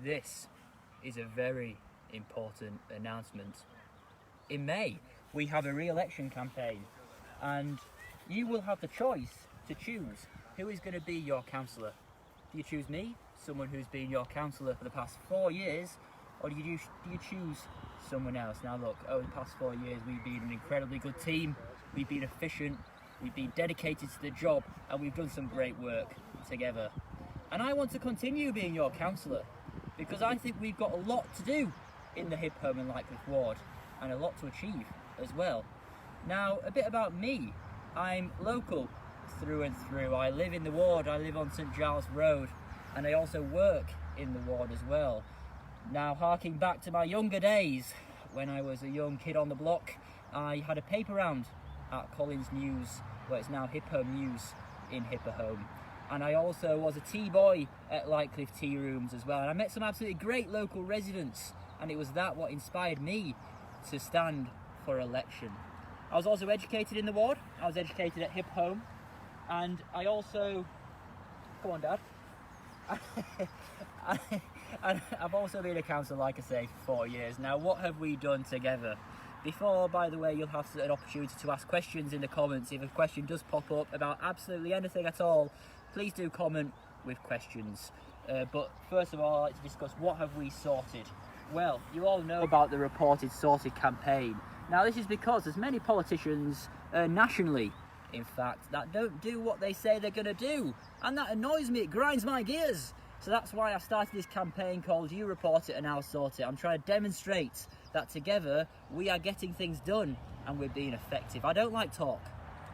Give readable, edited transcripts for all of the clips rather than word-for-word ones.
this is a very important announcement. In May, we have a re-election campaign, and you will have the choice to choose who is going to be your councillor. Do you choose me, someone who's been your councillor for the past 4 years, or do you choose someone else? Now look, over the past 4 years we've been an incredibly good team, we've been efficient, we've been dedicated to the job, and we've done some great work together. And I want to continue being your councillor, because I think we've got a lot to do in the Hiphome and Lightcliffe ward, and a lot to achieve as well. Now, a bit about me. I'm local through and through. I live in the ward, I live on St Giles Road, and I also work in the ward as well. Now, harking back to my younger days, when I was a young kid on the block, I had a paper round at Collins News, where it's now Hiphome News in Hiphome. And I also was a tea boy at Lightcliffe tea rooms as well. And I met some absolutely great local residents, and it was that what inspired me to stand for election. I was also educated in the ward. I was educated at Hiphome, and I also, come on Dad, and I've also been a councillor, like I say, for 4 years. Now, what have we done together? Before, by the way, you'll have an opportunity to ask questions in the comments. If a question does pop up about absolutely anything at all, please do comment with questions. But first of all, I'd like to discuss what have we sorted. Well, you all know about the reported sorted campaign. Now, this is because there's many politicians nationally, in fact, that don't do what they say they're going to do. And that annoys me, it grinds my gears. So that's why I started this campaign called You Report It and I'll Sort It. I'm trying to demonstrate that together we are getting things done and we're being effective. I don't like talk.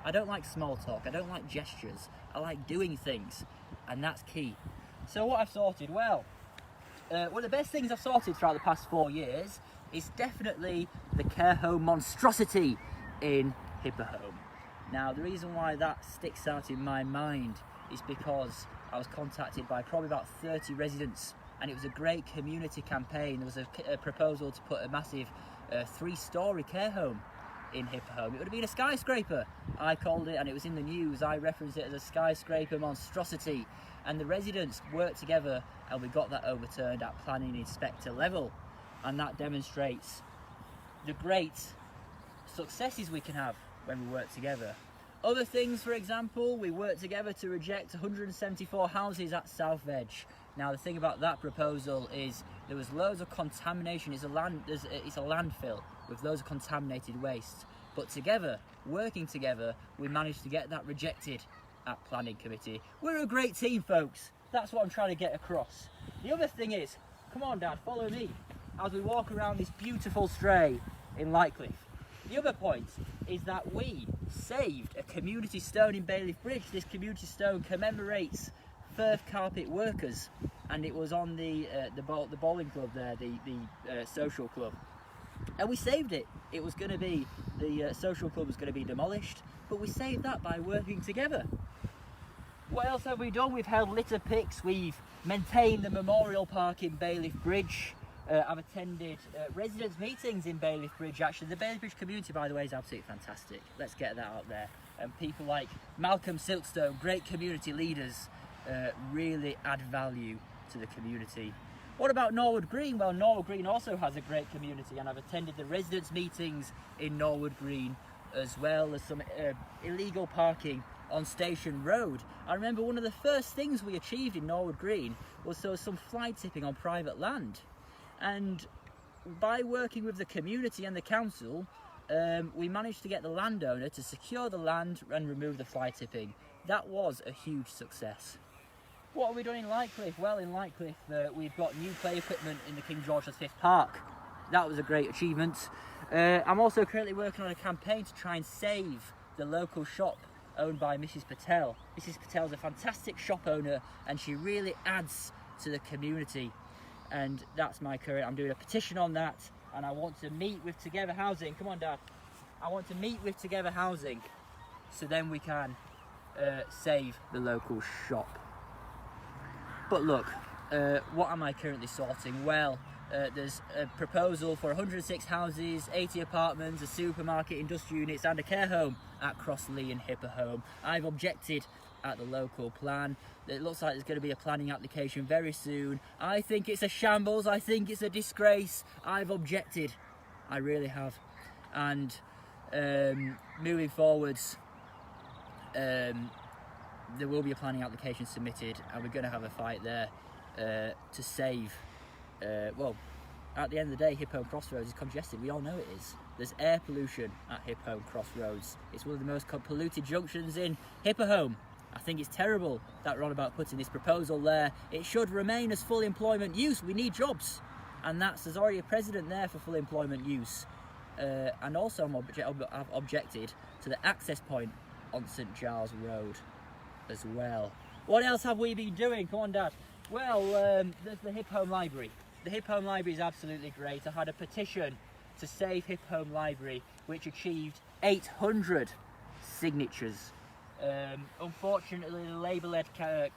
I don't like small talk. I don't like gestures. I like doing things, and that's key. So what I've sorted, well, one of the best things I've sorted throughout the past 4 years is definitely the care home monstrosity in Hiphome. Now, the reason why that sticks out in my mind is because I was contacted by probably about 30 residents, and it was a great community campaign. There was a proposal to put a massive 3-storey care home in Hiphome. It would have been a skyscraper, I called it, and it was in the news. I referenced it as a skyscraper monstrosity, and the residents worked together and we got that overturned at planning inspector level, and that demonstrates the great successes we can have when we work together. Other things, for example, we worked together to reject 174 houses at South Edge. Now, the thing about that proposal is there was loads of contamination. It's a landfill with loads of contaminated waste. But together, working together, we managed to get that rejected at planning committee. We're a great team, folks. That's what I'm trying to get across. The other thing is, come on Dad, follow me as we walk around this beautiful stray in Lightcliffe. The other point is that we saved a community stone in Bailiff Bridge. This community stone commemorates Firth carpet workers, and it was on the bowling club there, the social club, and we saved it. It was going to be, the social club was going to be demolished, but we saved that by working together. What else have we done? We've held litter picks, we've maintained the memorial park in Bailiff Bridge. I've attended residents' meetings in Bailiff Bridge. Actually, the Bailiff Bridge community, by the way, is absolutely fantastic. Let's get that out there. And people like Malcolm Silkstone, great community leaders, really add value to the community. What about Norwood Green? Well, Norwood Green also has a great community, and I've attended the residents' meetings in Norwood Green, as well as some illegal parking on Station Road. I remember one of the first things we achieved in Norwood Green was some fly tipping on private land. And by working with the community and the council, we managed to get the landowner to secure the land and remove the fly tipping. That was a huge success. What have we done in Lightcliffe? Well, in Lightcliffe, we've got new play equipment in the King George V Park. That was a great achievement. I'm also currently working on a campaign to try and save the local shop owned by Mrs. Patel. Mrs. Patel's a fantastic shop owner, and she really adds to the community. And that's my current, I'm doing a petition on that, and I want to meet with Together Housing. Come on Dad. I want to meet with Together Housing so then we can save the local shop. But look, what am I currently sorting? Well, There's a proposal for 106 houses, 80 apartments, a supermarket, industrial units and a care home at Crossley and Hipperholme. I've objected at the local plan. It looks like there's going to be a planning application very soon. I think it's a shambles. I think it's a disgrace. I've objected. I really have. And moving forwards, there will be a planning application submitted, and we're going to have a fight there to save. Well, at the end of the day, Hipperholme Crossroads is congested. We all know it is. There's air pollution at Hipperholme Crossroads. It's one of the most polluted junctions in Hipperholme. I think it's terrible that we're on about putting this proposal there. It should remain as full employment use. We need jobs, and there's already a precedent there for full employment use. And also I've objected to the access point on St Giles Road as well. What else have we been doing? Come on, Dad. Well, there's the Hipperholme Library. The Hipperholme Library is absolutely great. I had a petition to save Hipperholme Library, which achieved 800 signatures. Unfortunately, the Labour-led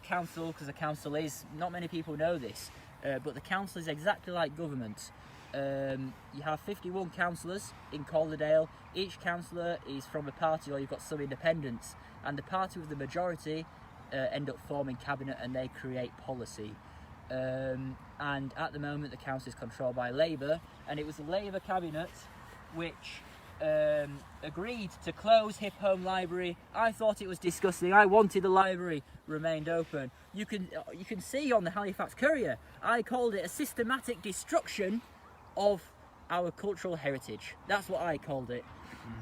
council, because the council is, not many people know this, but the council is exactly like government. You have 51 councillors in Calderdale. Each councillor is from a party, or you've got some independents, and the party with the majority end up forming cabinet and they create policy. And at the moment the council is controlled by Labour, and it was the Labour cabinet which agreed to close Hipperholme Library. I thought it was disgusting. I wanted the library remained open. You can see on the Halifax Courier, I called it a systematic destruction of our cultural heritage. That's what I called it.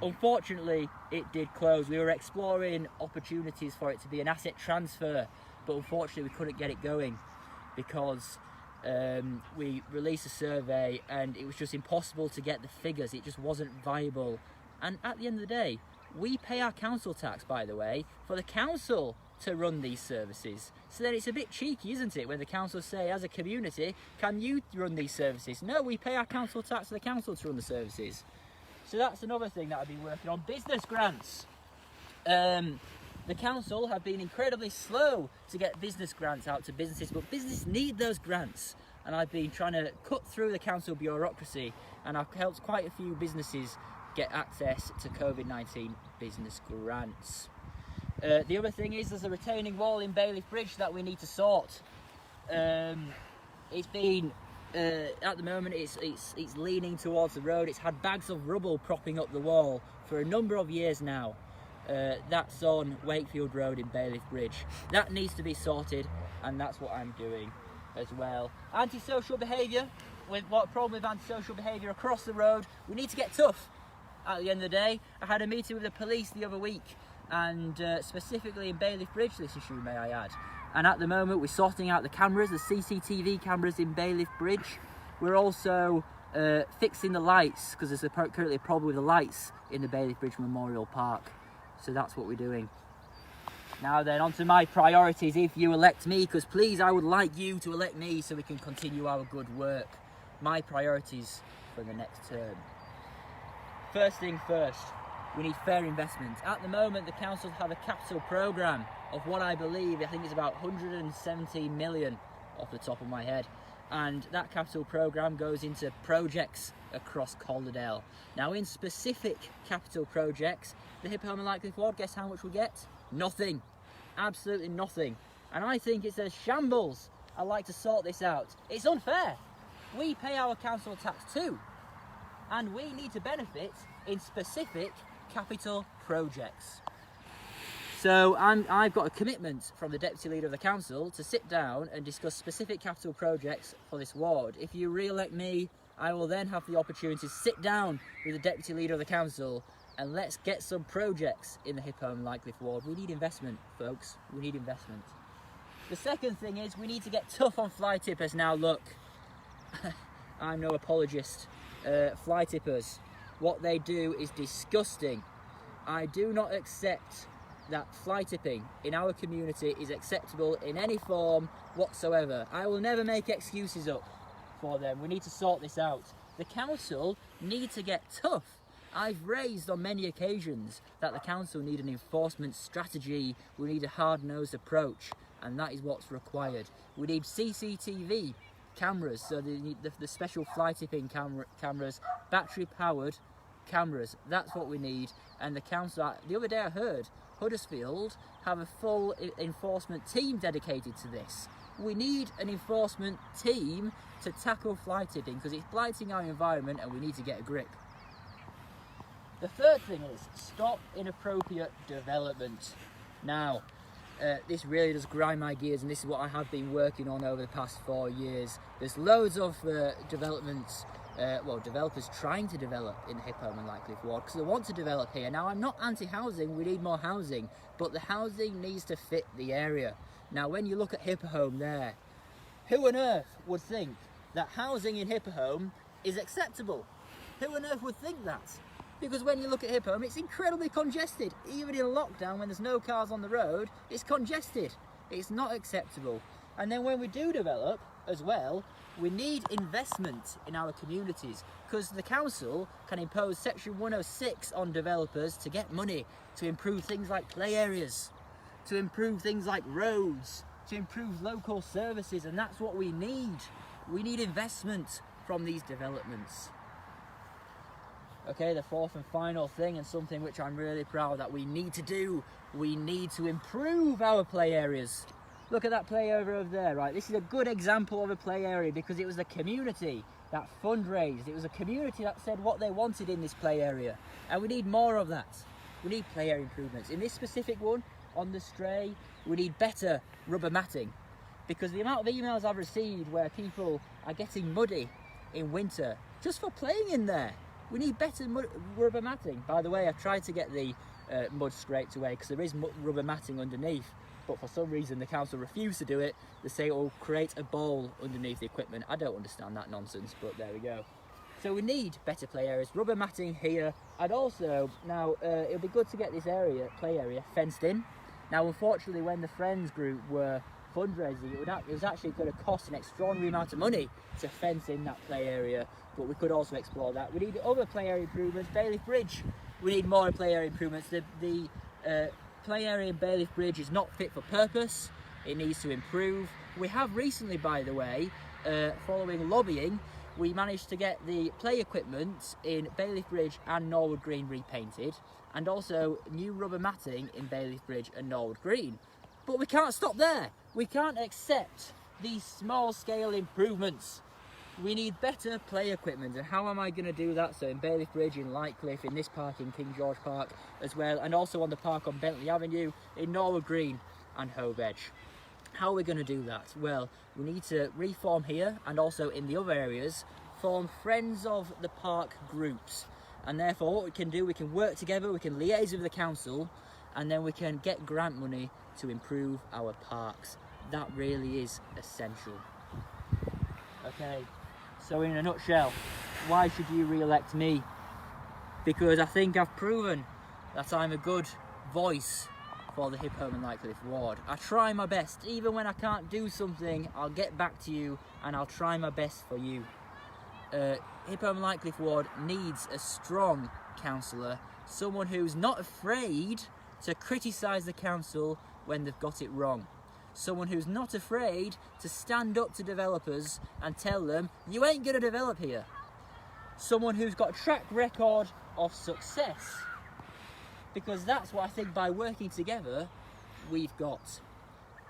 Unfortunately, it did close. We were exploring opportunities for it to be an asset transfer, but unfortunately we couldn't get it going because we released a survey and it was just impossible to get the figures. It just wasn't viable. And at the end of the day, we pay our council tax, by the way, for the council to run these services. So then it's a bit cheeky, isn't it, when the council say, as a community, can you run these services? No, we pay our council tax to the council to run the services. So that's another thing that I've been working on. Business grants. The council have been incredibly slow to get business grants out to businesses, but businesses need those grants. And I've been trying to cut through the council bureaucracy, and I've helped quite a few businesses get access to COVID-19 business grants. The other thing is there's a retaining wall in Bailiff Bridge that we need to sort. It's been, at the moment, it's leaning towards the road. It's had bags of rubble propping up the wall for a number of years now. That's on Wakefield Road in Bailiff Bridge. That needs to be sorted, and that's what I'm doing as well. Antisocial behaviour. What problem with antisocial behaviour across the road? We need to get tough. At the end of the day, I had a meeting with the police the other week, and specifically in Bailiff Bridge, this issue, may I add. And at the moment, we're sorting out the cameras, the CCTV cameras in Bailiff Bridge. We're also fixing the lights, because there's currently a problem with the lights in the Bailiff Bridge Memorial Park. So that's what we're doing. Now then, on to my priorities if you elect me, because please, I would like you to elect me so we can continue our good work. My priorities for the next term. First thing first, we need fair investment. At the moment, the council have a capital programme of what I believe, I think it's about 170 million off the top of my head. And that capital programme goes into projects across Calderdale. Now, in specific capital projects, the Hipperholme and Lightcliffe Ward, guess how much we get? Nothing. Absolutely nothing. And I think it's a shambles. I'd like to sort this out. It's unfair. We pay our council tax too. And we need to benefit in specific capital projects. So I've got a commitment from the Deputy Leader of the Council to sit down and discuss specific capital projects for this ward. If you re-elect me, I will then have the opportunity to sit down with the Deputy Leader of the Council and let's get some projects in the Hipperholme and Lightcliffe ward. We need investment, folks. We need investment. The second thing is we need to get tough on fly tippers. Now look, I'm no apologist. Fly tippers, what they do is disgusting. I do not accept that fly tipping in our community is acceptable in any form whatsoever. I will never make excuses up for them. We need to sort this out. The council need to get tough. I've raised on many occasions that the council need an enforcement strategy. We need a hard-nosed approach, and that is what's required. We need CCTV cameras, so they need the special fly tipping cameras, battery powered cameras. That's what we need. And the council, the other day I heard Huddersfield have a full enforcement team dedicated to this. We need an enforcement team to tackle fly tipping because it's blighting our environment and we need to get a grip. The third thing is stop inappropriate development. Now, this really does grind my gears, and this is what I have been working on over the past 4 years. There's loads of developments, developers trying to develop in Hippome and Lightcliffe Ward because they want to develop here. Now, I'm not anti-housing, we need more housing, but the housing needs to fit the area. Now, when you look at Hippome there, who on earth would think that housing in Hippome is acceptable? Who on earth would think that? Because when you look at Hippome, it's incredibly congested. Even in lockdown, when there's no cars on the road, it's congested. It's not acceptable. And then when we do develop as well, we need investment in our communities because the council can impose Section 106 on developers to get money to improve things like play areas, to improve things like roads, to improve local services, and that's what we need. We need investment from these developments. Okay, the fourth and final thing, and something which I'm really proud that we need to do, we need to improve our play areas. Look at that play area over there, right? This is a good example of a play area because it was the community that fundraised. It was a community that said what they wanted in this play area. And we need more of that. We need play area improvements. In this specific one, on the Stray, we need better rubber matting. Because the amount of emails I've received where people are getting muddy in winter just for playing in there. We need better rubber matting. By the way, I've tried to get the mud scraped away because there is rubber matting underneath, but for some reason the council refused to do it. They say it will create a bowl underneath the equipment. I don't understand that nonsense, but there we go. So we need better play areas, rubber matting here, and also now it'll be good to get this play area fenced in. Now, unfortunately, when the Friends group were fundraising, it was actually going to cost an extraordinary amount of money to fence in that play area, but we could also explore that. We need other play area improvements. Bailiff Bridge, we need more play area improvements. The play area in Bailiff Bridge is not fit for purpose. It needs to improve. We have recently, by the way, following lobbying, we managed to get the play equipment in Bailiff Bridge and Norwood Green repainted, and also new rubber matting in Bailiff Bridge and Norwood Green. But we can't stop there. We can't accept these small-scale improvements. We need better play equipment, and how am I going to do that? So in Bailiff Bridge, in Lightcliffe, in this park, in King George Park as well, and also on the park on Bentley Avenue, in Norwood Green and Hove Edge. How are we going to do that? Well, we need to reform here, and also in the other areas, form Friends of the Park groups. And therefore what we can do, we can work together, we can liaise with the council, and then we can get grant money to improve our parks. That really is essential. Okay, so in a nutshell, why should you re-elect me? Because I think I've proven that I'm a good voice for the Hippome and Lightcliffe Ward. I try my best. Even when I can't do something, I'll get back to you and I'll try my best for you. Hippome and Lightcliffe Ward needs a strong councillor, someone who's not afraid to criticise the council when they've got it wrong. Someone who's not afraid to stand up to developers and tell them, you ain't going to develop here. Someone who's got a track record of success. Because that's what I think by working together, we've got.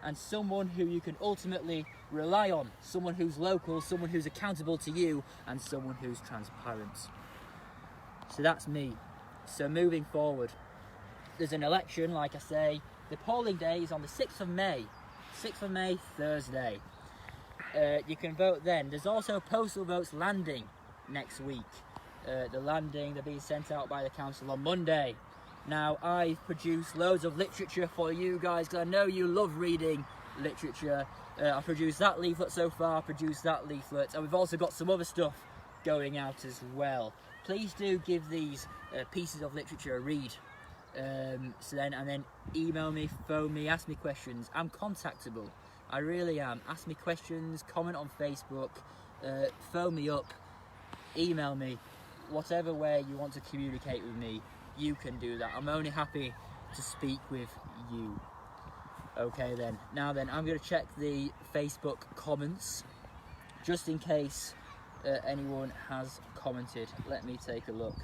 And someone who you can ultimately rely on. Someone who's local, someone who's accountable to you, and someone who's transparent. So that's me. So moving forward, there's an election, like I say. The polling day is on the 6th of May. 6th of May, Thursday. You can vote then. There's also postal votes landing next week. The landing, they're being sent out by the council on Monday. Now, I've produced loads of literature for you guys because I know you love reading literature. I've produced that leaflet so far, produced that leaflet, and we've also got some other stuff going out as well. Please do give these pieces of literature a read. And then email me, phone me, ask me questions. I'm contactable. I really am. Ask me questions, comment on Facebook, phone me up, email me. Whatever way you want to communicate with me, you can do that. I'm only happy to speak with you. Okay then. Now then, I'm going to check the Facebook comments. just in case anyone has commented. Let me take a look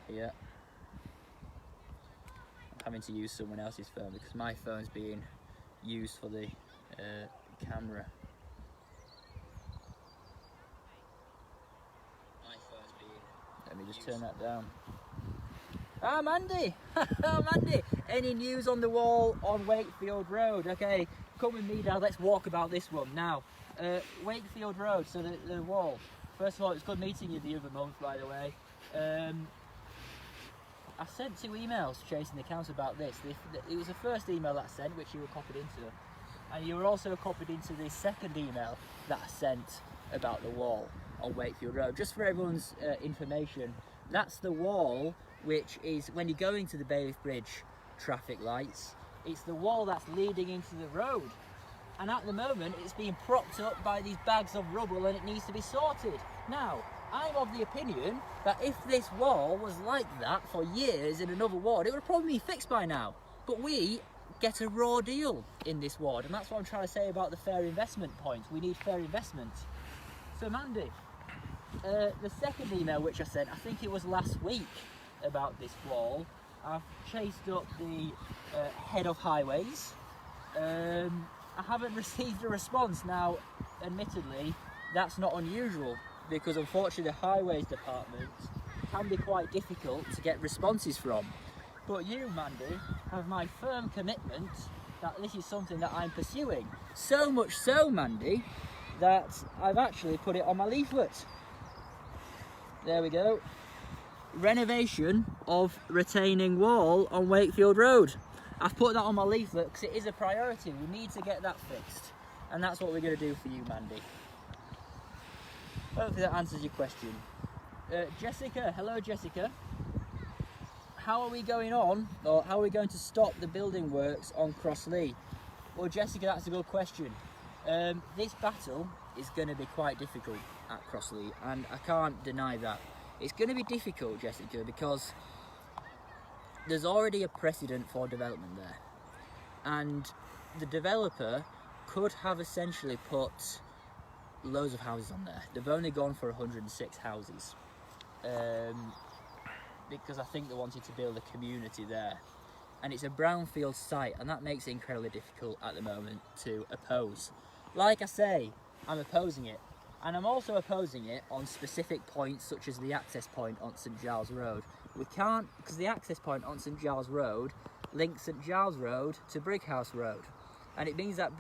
here. I'm having to use someone else's phone because my phone's being used for the camera. Let me just turn that down. Ah, Mandy! Mandy! Any news on the wall on Wakefield Road? Okay, come with me now, let's walk about this one. Now, Wakefield Road, so the wall. First of all, it was good meeting you the other month, by the way. I sent 2 emails chasing the council about this. It was the first email that I sent, which you were copied into. And you were also copied into the second email that I sent about the wall on Wakefield Road. Just for everyone's information, that's the wall which is, when you go into the Bailiff Bridge traffic lights, it's the wall that's leading into the road. And at the moment, it's being propped up by these bags of rubble and it needs to be sorted. Now, I'm of the opinion that if this wall was like that for years in another ward, it would probably be fixed by now. But we get a raw deal in this ward, and that's what I'm trying to say about the fair investment point. We need fair investment. So Mandy, the second email which I sent, I think it was last week, about this wall, I've chased up the head of highways. I haven't received a response. Now, admittedly, that's not unusual, because unfortunately the highways department can be quite difficult to get responses from. But you, Mandy, have my firm commitment that this is something that I'm pursuing. So much so, Mandy, that I've actually put it on my leaflet. There we go. Renovation of retaining wall on Wakefield Road. I've put that on my leaflet because it is a priority. We need to get that fixed. And that's what we're going to do for you, Mandy. Hopefully that answers your question. Jessica, hello Jessica. How are we going on, or how are we going to stop the building works on Crossley? Well, Jessica, that's a good question. This battle is going to be quite difficult at Crossley, and I can't deny that. It's going to be difficult, Jessica, because there's already a precedent for development there. And the developer could have essentially put loads of houses on there. They've only gone for 106 houses. Because I think they wanted to build a community there. And it's a brownfield site, and that makes it incredibly difficult at the moment to oppose. Like I say, I'm opposing it. And I'm also opposing it on specific points, such as the access point on St Giles Road. We can't, because the access point on St Giles Road links St Giles Road to Brighouse Road. And it means that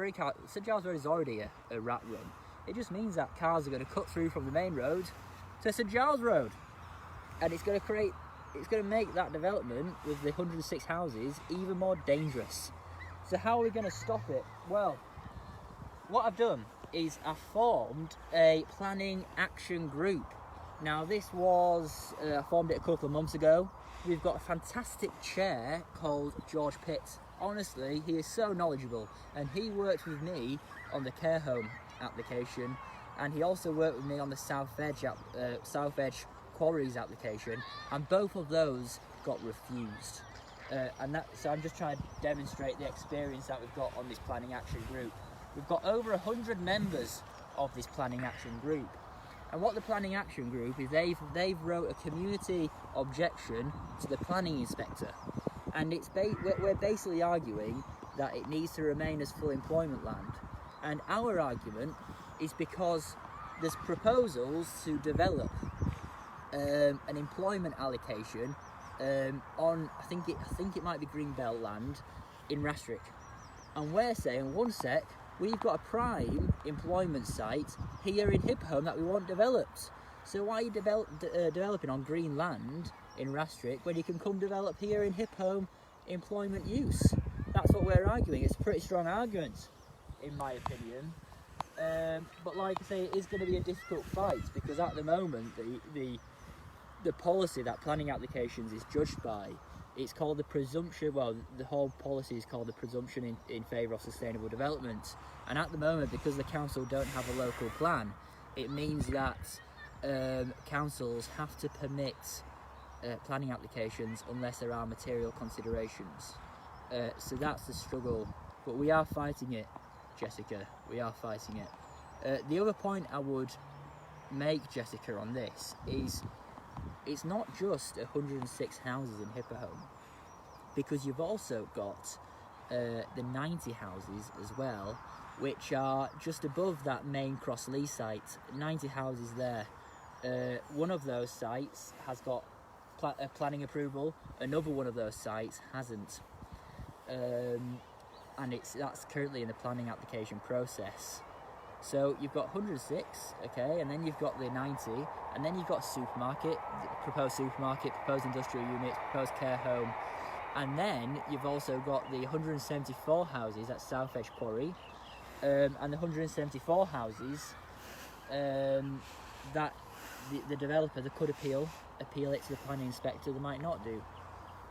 St Giles Road is already a rat run. It just means that cars are going to cut through from the main road to St Giles Road. And it's going to make that development with the 106 houses even more dangerous. So how are we going to stop it? Well, what I've done is I've formed a planning action group. Now this was, I formed it a couple of months ago. We've got a fantastic chair called George Pitt. Honestly, he is so knowledgeable, and he worked with me on the care home application, and he also worked with me on the South Edge Quarries application, and both of those got refused. So I'm just trying to demonstrate the experience that we've got on this planning action group. We've got over 100 members of this planning action group, and what the planning action group is, they've wrote a community objection to the planning inspector, and we're basically arguing that it needs to remain as full employment land. And our argument is because there's proposals to develop an employment allocation on, I think it might be Greenbelt land in Rastrick, and we're saying, one sec, we've got a prime employment site here in Hipholm that we want developed. So why are you developing on green land in Rastrick when you can come develop here in Hipholm employment use? That's what we're arguing. It's a pretty strong argument, in my opinion. But like I say, it is going to be a difficult fight, because at the moment the policy that planning applications is judged by, it's called the presumption, well, the whole policy is called the presumption in favour of sustainable development. And at the moment, because the council don't have a local plan, it means that councils have to permit planning applications unless there are material considerations. So that's the struggle. But we are fighting it, Jessica, we are fighting it. The other point I would make, Jessica, on this is it's not just 106 houses in Hipperholm, because you've also got the 90 houses as well, which are just above that main Crossley site. 90 houses there. One of those sites has got planning approval, another one of those sites hasn't, and that's currently in the planning application process. So you've got 106, okay, and then you've got the 90, and then you've got supermarket, proposed industrial units, proposed care home, and then you've also got the 174 houses at South Edge Quarry, and the 174 houses that the developer, they could appeal it to the planning inspector, they might not do.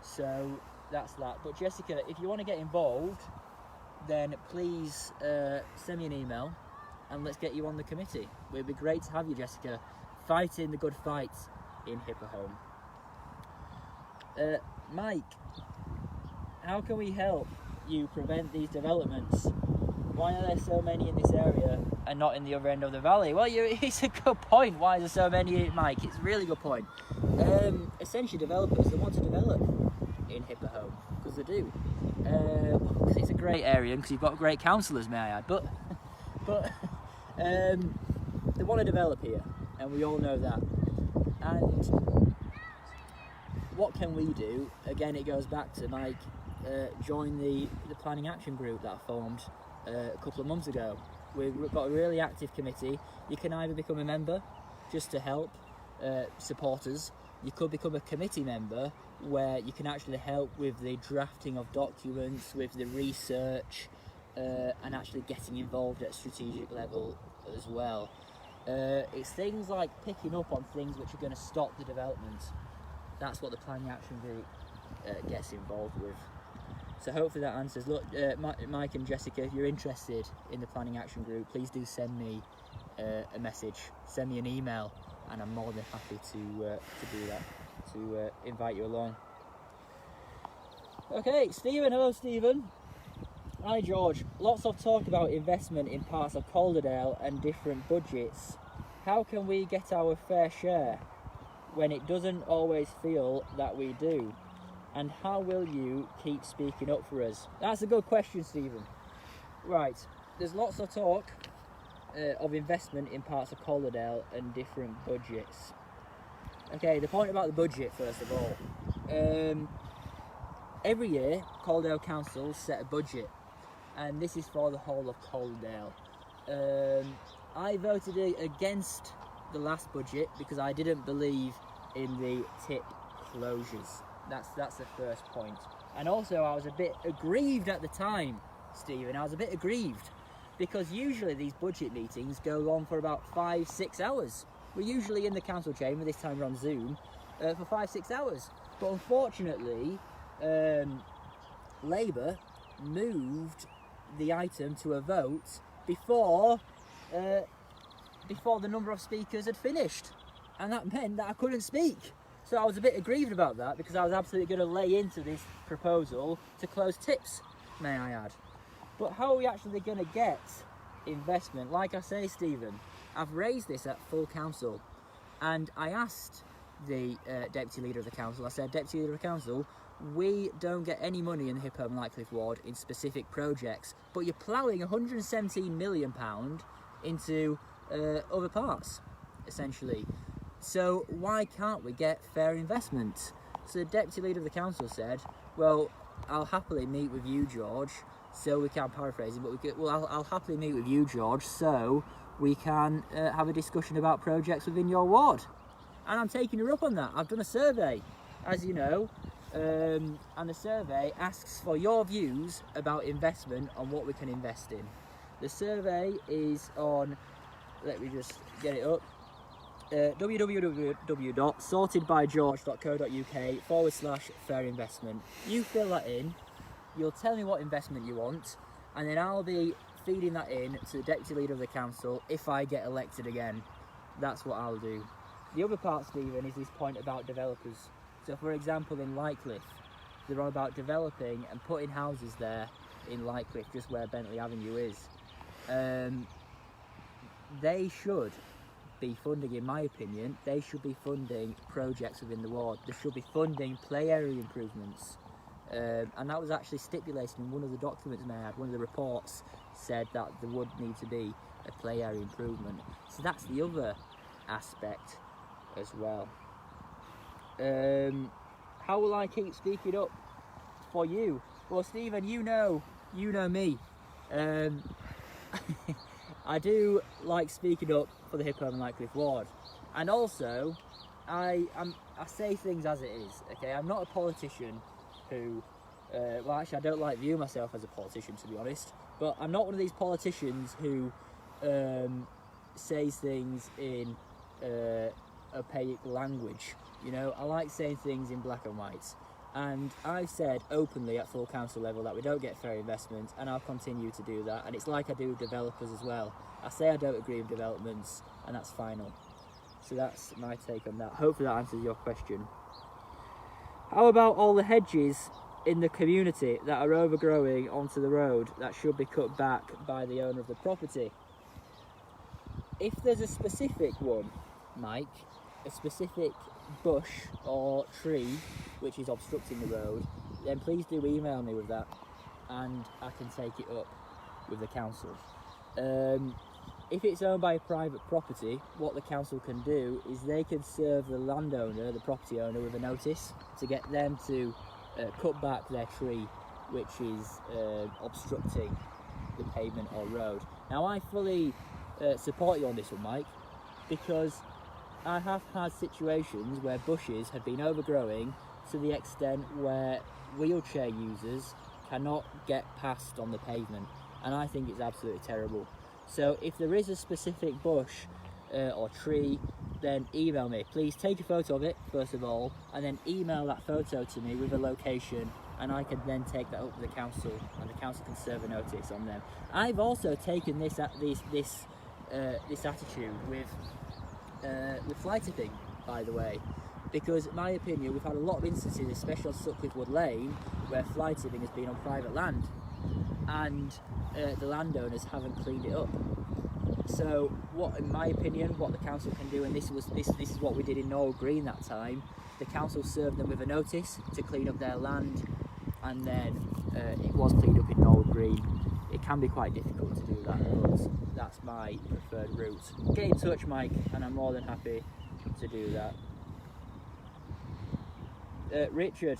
So that's that. But Jessica, if you want to get involved, then please send me an email and let's get you on the committee. It would be great to have you, Jessica, fighting the good fight in Hipperholm. Mike, how can we help you prevent these developments? Why are there so many in this area and not in the other end of the valley? Well, it's a good point. Why are there so many, Mike? It's a really good point. Essentially, developers, they want to develop in Hipperholm, because they do. Because it's a great area and because you've got great councillors, may I add. But they want to develop here, and we all know that. And what can we do? Again, it goes back to Mike. Join the planning action group that formed a couple of months ago. We've got a really active committee. You can either become a member just to help supporters. You could become a committee member where you can actually help with the drafting of documents, with the research, and actually getting involved at a strategic level as well. It's things like picking up on things which are going to stop the development. That's what the planning action group gets involved with. So hopefully that answers. Look, Mike and Jessica, if you're interested in the planning action group, please do send me a message, send me an email, and I'm more than happy to do that, to invite you along. Okay, Stephen. Hello, Stephen. Hi, George. Lots of talk about investment in parts of Calderdale and different budgets. How can we get our fair share when it doesn't always feel that we do? And how will you keep speaking up for us? That's a good question, Stephen. Right, there's lots of talk of investment in parts of Calderdale and different budgets. Okay, the point about the budget, first of all. Every year, Calderdale Council set a budget, and this is for the whole of Calderdale. I voted against the last budget because I didn't believe in the tip closures. That's the first point. And also I was a bit aggrieved at the time, Stephen. I was a bit aggrieved because usually these budget meetings go on for about 5-6 hours. We're usually in the council chamber, this time we're on Zoom, for 5-6 hours. But unfortunately, Labour moved the item to a vote before the number of speakers had finished. And that meant that I couldn't speak. So I was a bit aggrieved about that because I was absolutely going to lay into this proposal to close tips, may I add. But how are we actually going to get investment? Like I say, Stephen, I've raised this at full council, and I asked the Deputy Leader of the Council, I said, Deputy Leader of the Council, we don't get any money in the Hipperholm and Lightcliffe ward in specific projects, but you're ploughing £117 million into other parts, essentially. So why can't we get fair investment? So the Deputy Leader of the Council said, well, I'll happily meet with you, George, so we can, paraphrasing, but I'll happily meet with you, George, so we can have a discussion about projects within your ward. And I'm taking her up on that. I've done a survey, as you know, and the survey asks for your views about investment on what we can invest in. The survey is on, let me just get it up, www.sortedbygeorge.co.uk/fair investment. You fill that in, you'll tell me what investment you want, and then I'll be feeding that in to the Deputy Leader of the Council if I get elected again. That's what I'll do. The other part, Stephen, is this point about developers. So for example, in Lightcliffe, they're on about developing and putting houses there in Lightcliffe, just where Bentley Avenue is. they should be funding, in my opinion, they should be funding projects within the ward. They should be funding play area improvements. And that was actually stipulated in one of the documents I had. One of the reports said that there would need to be a play area improvement. So that's the other aspect as well. How will I keep speaking up for you? Well, Stephen, you know me. I do like speaking up for the Hippo and Lightcliffe ward, and also I say things as it is. Okay, I'm not a politician who, well, actually, I don't like view myself as a politician, to be honest. But I'm not one of these politicians who says things in opaque language. You know, I like saying things in black and white. And I've said openly at full council level that we don't get fair investment, and I'll continue to do that. And it's like I do with developers as well. I say I don't agree with developments, and that's final. So that's my take on that. Hopefully that answers your question. How about all the hedges in the community that are overgrowing onto the road that should be cut back by the owner of the property? If there's a specific one, Mike, a specific bush or tree which is obstructing the road, then please do email me with that and I can take it up with the council. If it's owned by a private property, what the council can do is they can serve the landowner, the property owner, with a notice to get them to cut back their tree which is obstructing the pavement or road. Now, I fully support you on this one, Mike, because I have had situations where bushes have been overgrowing to the extent where wheelchair users cannot get past on the pavement, and I think it's absolutely terrible. So if there is a specific bush or tree, then email me. Please take a photo of it first of all, and then email that photo to me with a location, and I can then take that up to the council, and the council can serve a notice on them. I've also taken this attitude with fly tipping, by the way, because in my opinion we've had a lot of instances, especially on Sutcliffe Wood Lane, where fly tipping has been on private land and the landowners haven't cleaned it up. So what, in my opinion, what the council can do, and this is what we did in Norwood Green that time, the council served them with a notice to clean up their land, and then it was cleaned up in Norwood Green. It can be quite difficult to do that, but that's my preferred route. Get in touch, Mike, and I'm more than happy to do that. Richard,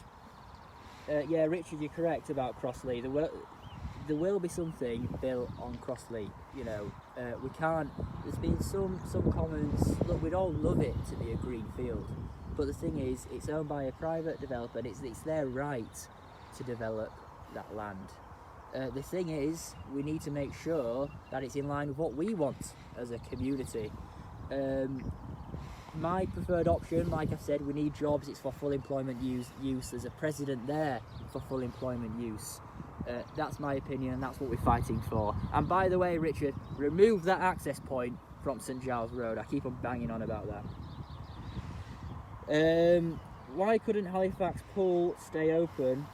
yeah, Richard, you're correct about Crossley. There will be something built on Crossley. You know, we can't. There's been some comments. Look, we'd all love it to be a green field, but the thing is, it's owned by a private developer, and it's their right to develop that land. The thing is, we need to make sure that it's in line with what we want as a community. My preferred option, like I said, we need jobs. It's for full employment use. There's a precedent there for full employment use. That's my opinion, and that's what we're fighting for. And by the way, Richard, remove that access point from St Giles Road. I keep on banging on about that. Why couldn't Halifax Pool stay open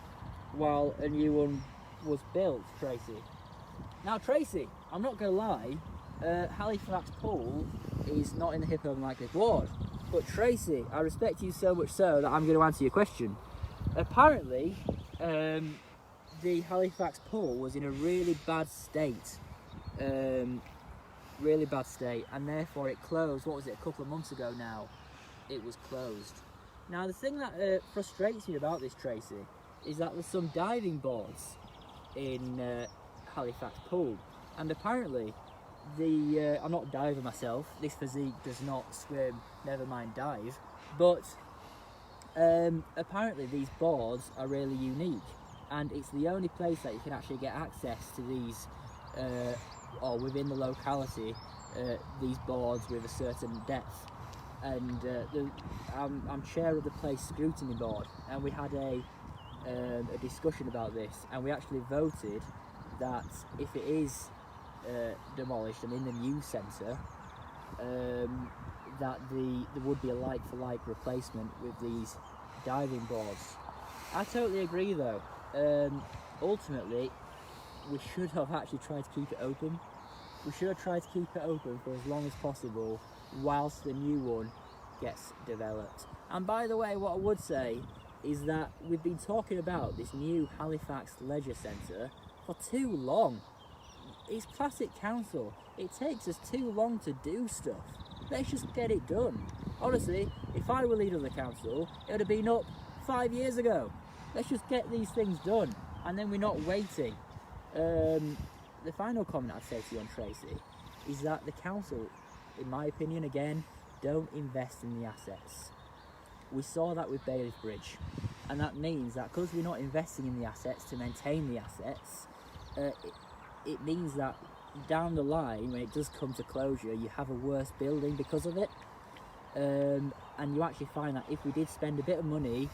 while a new one was built, Tracy? Now, Tracy, I'm not going to lie, Halifax Pool is not in the Hippo and Lightcliffe ward. But Tracy, I respect you so much so that I'm going to answer your question. Apparently, the Halifax Pool was in a really bad state. Really bad state, and therefore it closed. What was it, a couple of months ago now? It was closed. Now, the thing that frustrates me about this, Tracy, is that there's some diving boards in Halifax Pool, and apparently I'm not a diver myself, this physique does not swim, never mind dive, but apparently these boards are really unique, and it's the only place that you can actually get access to these, or within the locality, these boards with a certain depth. And I'm chair of the place scrutiny board, and we had a discussion about this, and we actually voted that if it is demolished and in the new centre, that there would be a like-for-like replacement with these diving boards. I totally agree though. Ultimately, we should have actually tried to keep it open, we should have tried to keep it open for as long as possible whilst the new one gets developed. And by the way, what I would say is that we've been talking about this new Halifax Leisure Centre for too long. It's Classic Council. It takes us too long to do stuff. Let's just get it done. Honestly, if I were leader of the council, it would have been up 5 years ago. Let's just get these things done, and then we're not waiting. The final comment I'd say to you on Tracy is that the council, in my opinion, again, don't invest in the assets. We saw that with Bailiff Bridge, and that means that because we're not investing in the assets to maintain the assets, it means that down the line, when it does come to closure, you have a worse building because of it. And you actually find that if we did spend a bit of money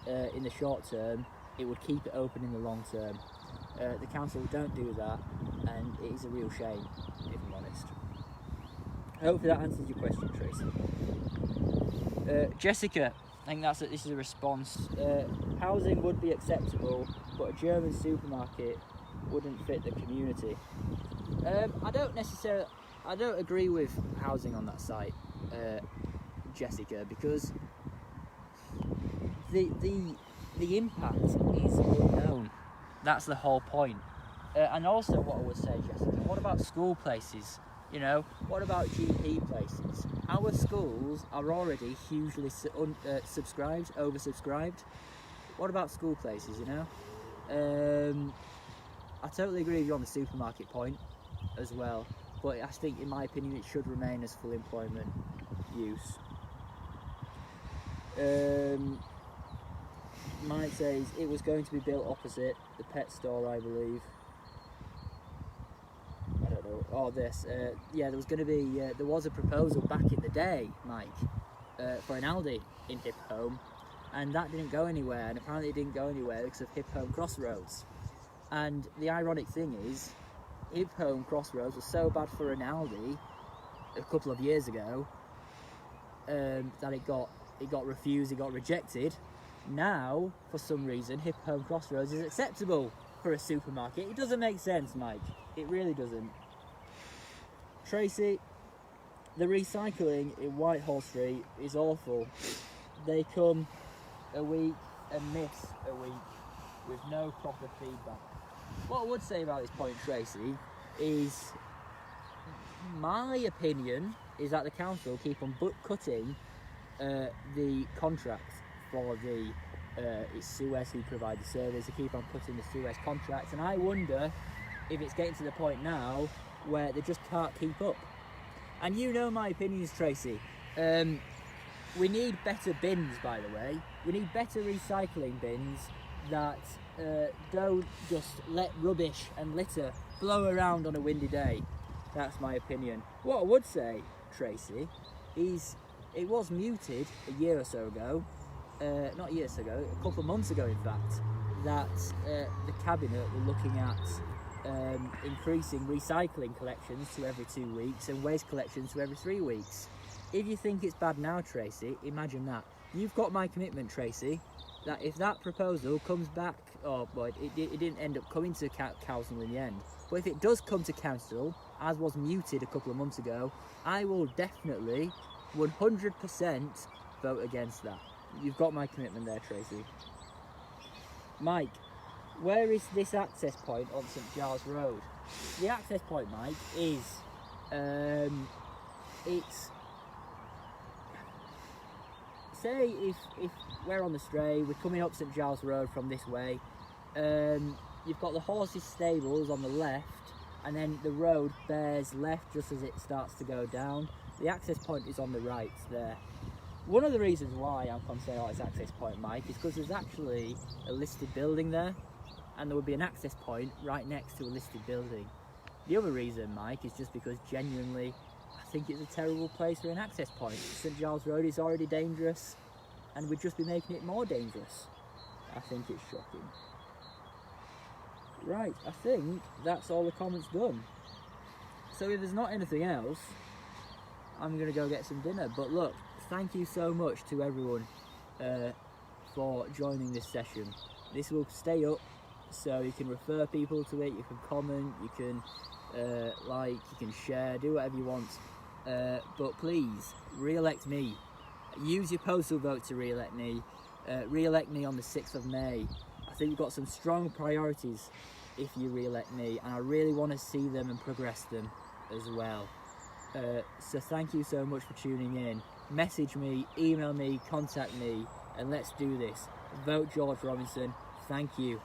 in the short term, it would keep it open in the long term. The council don't do that, and it is a real shame, if I'm honest. Hopefully that answers your question, Tracy. Jessica, I think this is a response. Housing would be acceptable, but a German supermarket wouldn't fit the community. I don't agree with housing on that site, Jessica, because the impact is unknown. That's the whole point. And also, what I would say, Jessica, what about school places? You know, what about GP places? Our schools are already hugely oversubscribed. What about school places, you know? I totally agree with you on the supermarket point as well, but I think, in my opinion, it should remain as full employment use. Mike says it was going to be built opposite the pet store, I believe. I don't know. Oh, this. Yeah, there was going to be. There was a proposal back in the day, Mike, for an Aldi in Hip Home, and that didn't go anywhere. And apparently, it didn't go anywhere because of Hip Home Crossroads. And the ironic thing is, Hip Home Crossroads was so bad for an Aldi a couple of years ago that it got refused, it got rejected. Now, for some reason, Hip Home Crossroads is acceptable for a supermarket. It doesn't make sense, Mike. It really doesn't. Tracy, the recycling in Whitehall Street is awful. They come a week and miss a week with no proper feedback. What I would say about this point, Tracy, is my opinion is that the council keep on cutting the contract for the it's Suez who provide the service. They keep on cutting the Suez contract, and I wonder if it's getting to the point now where they just can't keep up. And you know my opinions, Tracy. We need better bins, by the way. We need better recycling bins that don't just let rubbish and litter blow around on a windy day. That's my opinion. What I would say, Tracy, is it was muted a year or so ago, not years ago, a couple of months ago in fact, that the Cabinet were looking at increasing recycling collections to every 2 weeks and waste collections to every 3 weeks. If you think it's bad now, Tracy, imagine that. You've got my commitment, Tracy, that if that proposal comes back, it didn't end up coming to council in the end, but if it does come to council, as was muted a couple of months ago, I will definitely 100% vote against that. You've got my commitment there, Tracy. Mike, where is this access point on St Giles Road? The access point, Mike, is it's, say if we're on the Stray, we're coming up St Giles Road from this way, you've got the horses stables on the left, and then the road bears left just as it starts to go down. The access point is on the right there. One of the reasons why I'm concerned about this access point, Mike, is because there's actually a listed building there, and there would be an access point right next to a listed building. The other reason, Mike, is just because genuinely I think it's a terrible place for an access point. St Giles Road is already dangerous, and we'd just be making it more dangerous. I think it's shocking. Right, I think that's all the comments done. So if there's not anything else, I'm going to go get some dinner. But look, thank you so much to everyone for joining this session. This will stay up, so you can refer people to it, you can comment, you can like, you can share, do whatever you want. But please, re-elect me. Use your postal vote to re-elect me. Re-elect me on the 6th of May. I think we've got some strong priorities if you re-elect me, and I really want to see them and progress them as well. So thank you so much for tuning in. Message me, email me, contact me, and let's do this. Vote George Robinson. Thank you.